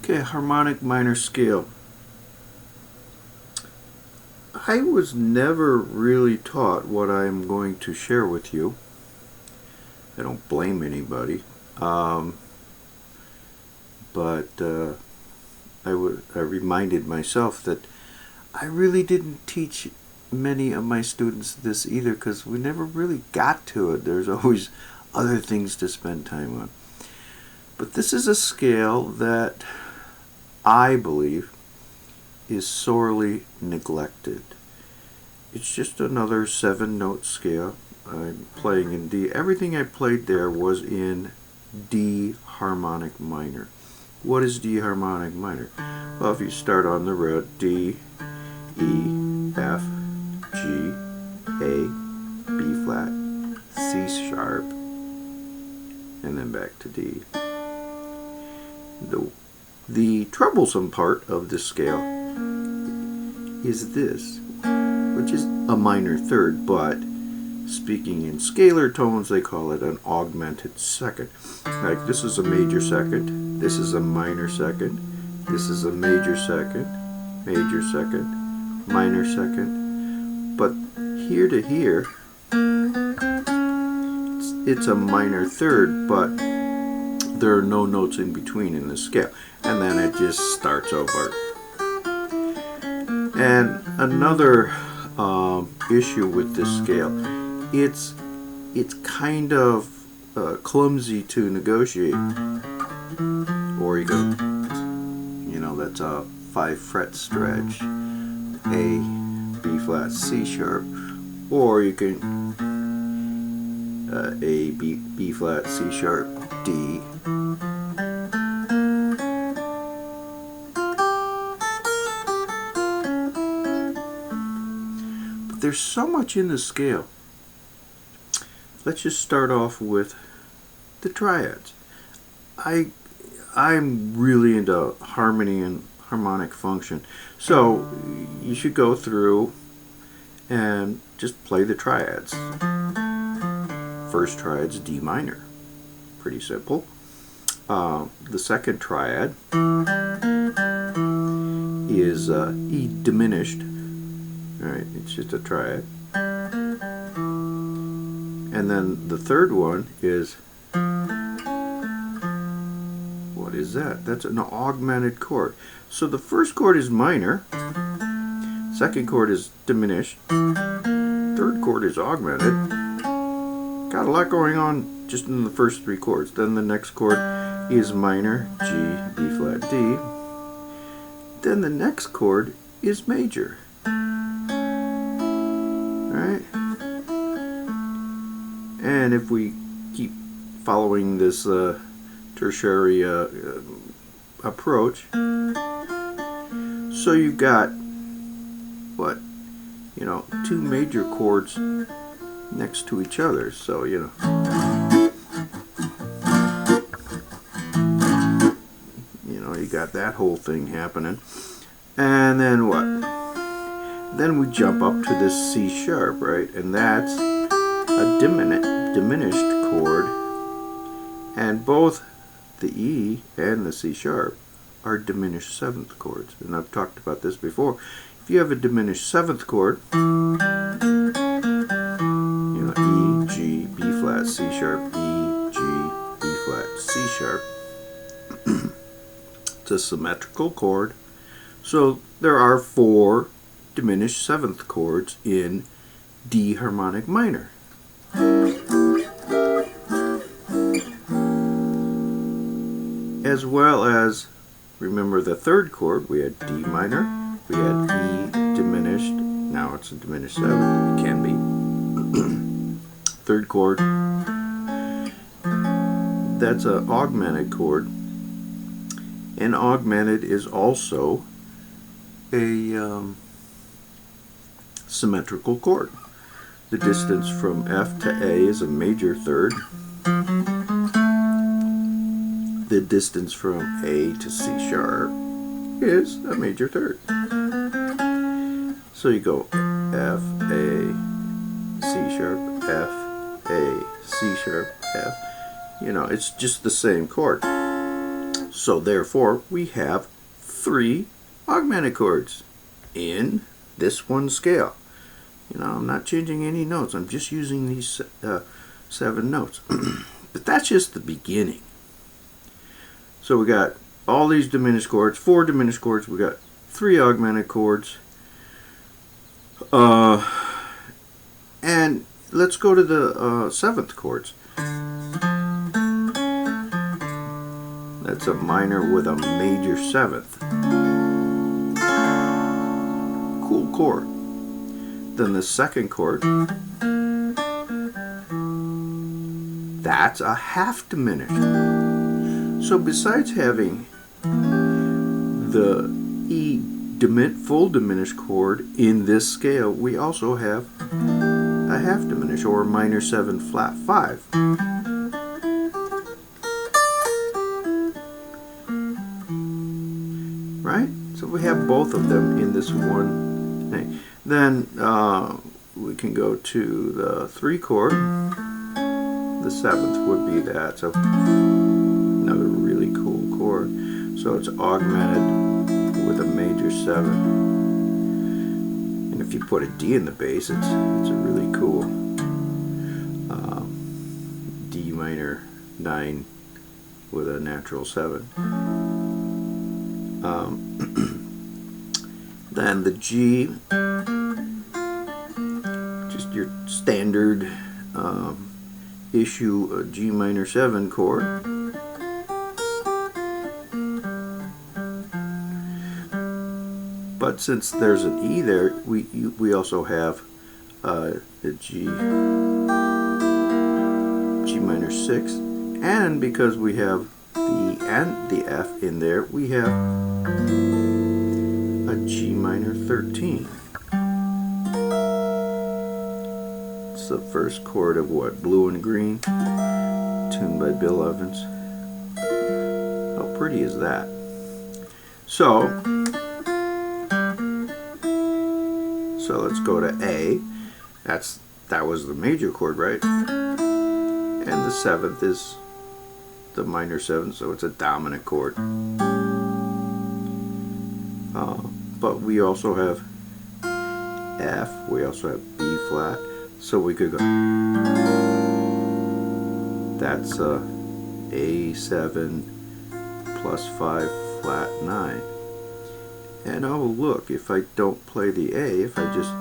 Okay, harmonic minor scale. I was never really taught what I'm going to share with you. I don't blame anybody. But I reminded myself that I really didn't teach many of my students this either, because we never really got to it. There's always other things to spend time on. But this is a scale that I believe is sorely neglected. It's just another 7-note scale. I'm playing in D. Everything I played there was in D harmonic minor. What is D harmonic minor? Well, if you start on the root, D, E, F, G, A, B flat, C sharp, and then back to D. The troublesome part of this scale is this, which is a minor third, but speaking in scalar tones, they call it an augmented second. Like this is a major second, this is a minor second, this is a major second, minor second. But here to here, it's a minor third, but there are no notes in between in the scale. And then it just starts over. And another issue with this scale, it's kind of clumsy to negotiate. Or you go, that's a 5-fret stretch, A, B flat, C sharp, or you can A, B flat, C sharp, D. But there's so much in the scale. Let's just start off with the triads. I'm really into harmony and harmonic function, so you should go through and just play the triads. First triad's D minor, pretty simple. The second triad is E diminished. All right, it's just a triad. And then the third one is, what is that? That's an augmented chord. So the first chord is minor, second chord is diminished, third chord is augmented. Got a lot going on just in the first 3 chords. Then the next chord is minor, G, B flat, D. Then the next chord is major. Alright? And if we keep following this tertiary approach, so you've got, what, 2 major chords next to each other, so you got that whole thing happening. And then what? Then we jump up to this C sharp, right? And that's a diminished chord, and both the E and the C sharp are diminished 7th chords. And I've talked about this before. If you have a diminished 7th chord, E, G, B flat, C sharp, E, G, B flat, C sharp. It's a symmetrical chord. So there are 4 diminished 7th chords in D harmonic minor. As well as, remember the third chord, we had D minor, we had E diminished, now it's a diminished 7th, it can be. Third chord, that's an augmented chord, and augmented is also a symmetrical chord. The distance from F to A is a major third. The distance from A to C sharp is a major third. So you go F, A, C sharp, F, A, C sharp, F. It's just the same chord. So therefore, we have 3 augmented chords in this one scale. You know, I'm not changing any notes. I'm just using these 7 notes. But that's just the beginning. So we got all these diminished chords, 4 diminished chords. We got 3 augmented chords. And let's go to the 7th chords. That's a minor with a major 7th. Cool chord. Then the 2nd chord, that's a half diminished. So besides having the E full diminished chord in this scale, we also have a half diminished, or minor 7 flat 5. Right? So we have both of them in this one thing. Then we can go to the 3 chord. The 7th would be that. So another really cool chord. So it's augmented with a major 7. And if you put a D in the bass, it's a really cool D minor 9 with a natural 7. Then the G, just your standard issue G minor 7 chord. But since there's an E there, we also have the G minor 6, and because we have the E and the F in there, we have a G minor 13. It's the first chord of what? Blue and Green, tuned by Bill Evans. How pretty is that? So let's go to A. That was the major chord, right? And the 7th is the minor 7, so it's a dominant chord. But we also have F, we also have B flat, so we could go, that's A7 plus 5 flat 9. And oh look, if I don't play the A, if I just,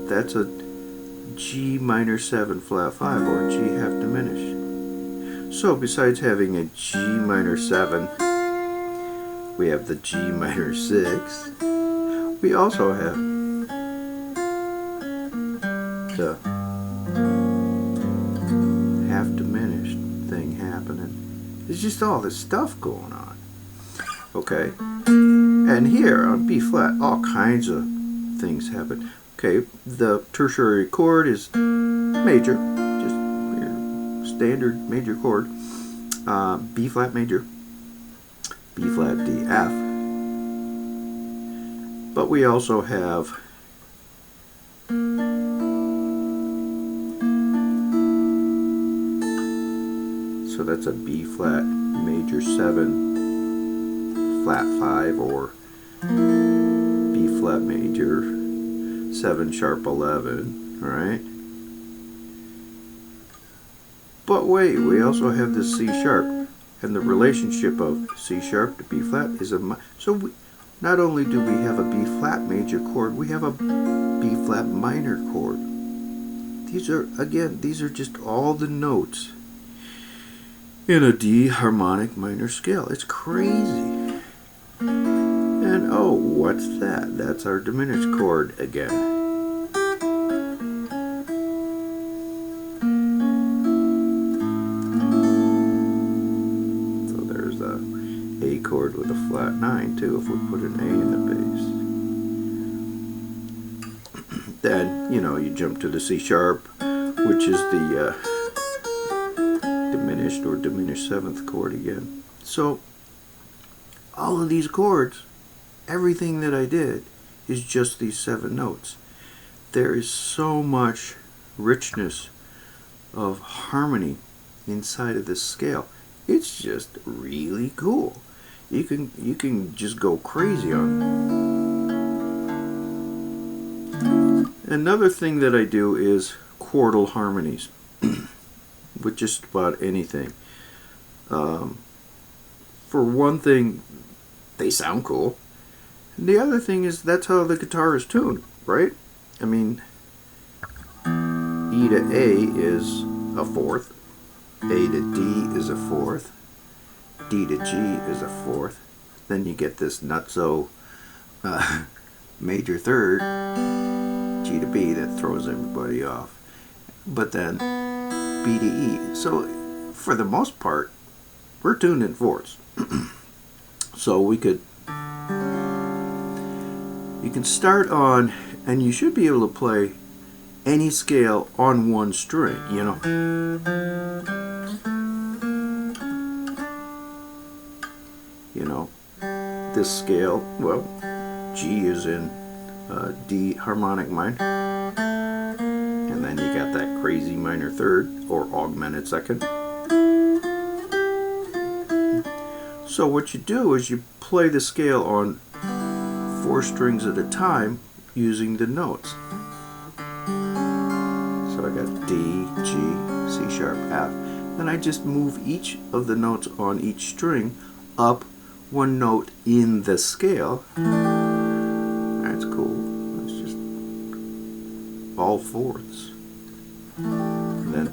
that's a G minor 7 flat 5, or G half diminished. So besides having a G minor 7, we have the G minor 6. We also have the half diminished thing happening. There's just all this stuff going on. Okay, and here on B flat, all kinds of things happen. Okay, the tertiary chord is major, just your standard major chord. B flat major, B flat D F. But we also have so that's a B flat major 7 flat 5, or B flat major 7 sharp 11, right? But wait, we also have the C sharp, and the relationship of C sharp to B flat is so not only do we have a B flat major chord, we have a B flat minor chord. These are just all the notes in a D harmonic minor scale. It's crazy. And oh, what's that? That's our diminished chord again. So there's the A chord with a flat 9 too, if we put an A in the bass. Then, you know, you jump to the C sharp, which is the diminished or diminished 7th chord again. So all of these chords, everything that I did is just these 7 notes. There is so much richness of harmony inside of this scale. It's just really cool. You can just go crazy on it. Another thing that I do is quartile harmonies with just about anything. For one thing, they sound cool. And the other thing is that's how the guitar is tuned, right? I mean, E to A is a fourth, A to D is a fourth, D to G is a fourth. Then you get this nutso major third, G to B, that throws everybody off. But then B to E. So for the most part, we're tuned in fourths. So you can start on, and you should be able to play any scale on one string, you know. You know, this scale, well, G is in D harmonic minor, and then you got that crazy minor third or augmented second. So what you do is you play the scale on 4 strings at a time using the notes. So I got D, G, C sharp, F. Then I just move each of the notes on each string up one note in the scale. That's cool. It's just all fourths. And then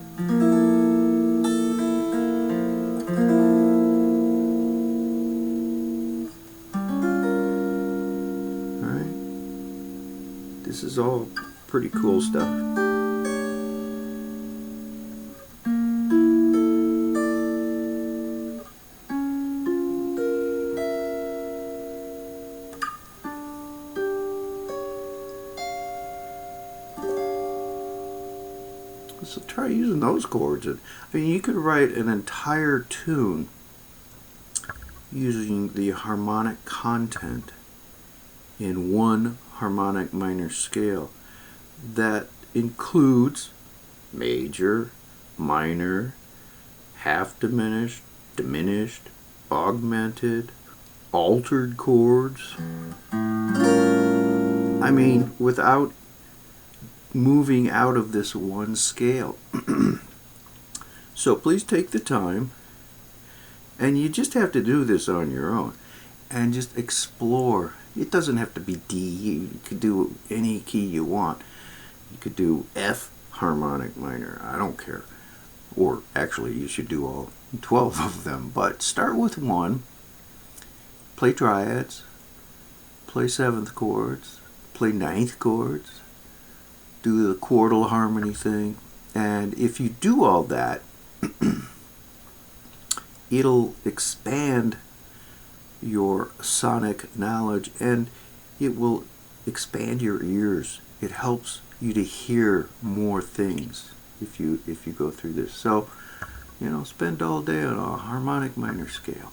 this is all pretty cool stuff. So try using those chords. I mean, you could write an entire tune using the harmonic content in one harmonic minor scale that includes major, minor, half diminished, diminished, augmented, altered chords. I mean, without moving out of this one scale. So please take the time, and you just have to do this on your own and just explore. It doesn't have to be D. You could do any key you want. You could do F harmonic minor. I don't care. Or actually, you should do all 12 of them. But start with one. Play triads. Play 7th chords. Play 9th chords. Do the quartile harmony thing. And if you do all that, it'll expand your sonic knowledge, and it will expand your ears. It helps you to hear more things if you go through this. So, you know, spend all day on a harmonic minor scale.